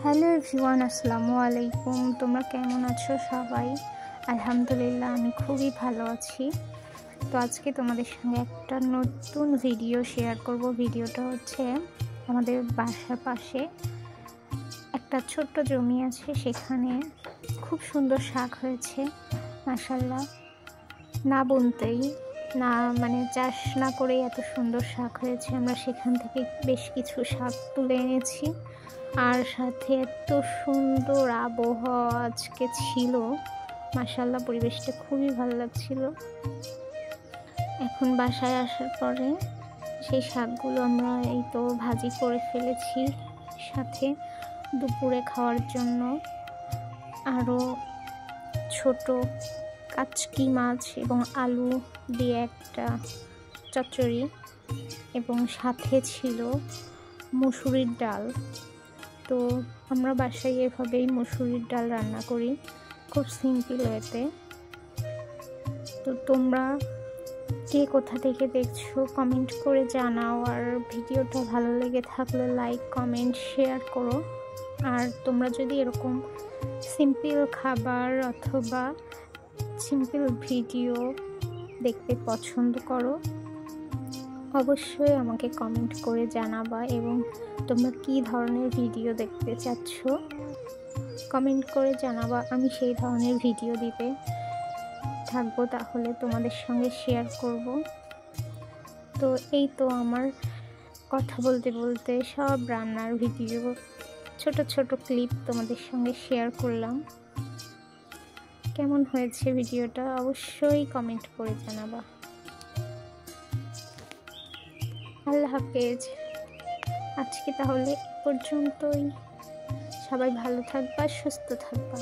Hello everyone, আসসালামু আলাইকুম। তোমরা কেমন আছো সবাই? আলহামদুলিল্লাহ, আমি খুবই ভালো আছি। তো আজকে তোমাদের সঙ্গে একটা নতুন ভিডিও শেয়ার করব। ভিডিওটা হচ্ছে আমাদের বাসার পাশে একটা ছোট্ট জমি আছে, সেখানে খুব সুন্দর শাক হয়েছে মাশাআল্লাহ। না বুনতেই না, মানে চাষ না করেই এত সুন্দর শাক হয়েছে। আমরা সেখান থেকে বেশ কিছু শাক তুলে এনেছি, আর সাথে এত সুন্দর আবহাওয়া আজকে ছিল মাশাআল্লাহ, পরিবেশটা খুবই ভালো লাগছিল। এখন বাসায় আসার পরে সেই শাকগুলো আমরা এই তো ভাজি করে ফেলেছি, সাথে দুপুরে খাওয়ার জন্য আরও ছোট কাচকি মাছ এবং আলু দিয়ে একটা চচ্চড়ি, এবং সাথে ছিল মসুরির ডাল। তো আমরা বাসায় এভাবেই মসুরির ডাল রান্না করি, খুব সিম্পল ওয়েতে। তো তোমরা কে কোথা থেকে দেখছো কমেন্ট করে জানাও, আর ভিডিওটা ভালো লেগে থাকলে লাইক কমেন্ট শেয়ার করো। আর তোমরা যদি এরকম সিম্পল খাবার অথবা সিম্পল ভিডিও দেখতে পছন্দ করো, অবশ্যই আমাকে কমেন্ট করে জানাবা, এবং তোমরা কী ধরনের ভিডিও দেখতে চাচ্ছ কমেন্ট করে জানাবা। আমি সেই ধরনের ভিডিও দিতে থাকবো, তাহলে তোমাদের সঙ্গে শেয়ার করব। তো এই তো আমার কথা বলতে বলতে সব রান্নার ভিডিও ছোট ছোট ক্লিপ তোমাদের সঙ্গে শেয়ার করলাম। কেমন হয়েছে ভিডিওটা অবশ্যই কমেন্ট করে জানাবা। আল্লাহ হাফেজ। আজকে তাহলে এ পর্যন্তই। সবাই ভালো থাকবা, সুস্থ থাকবা।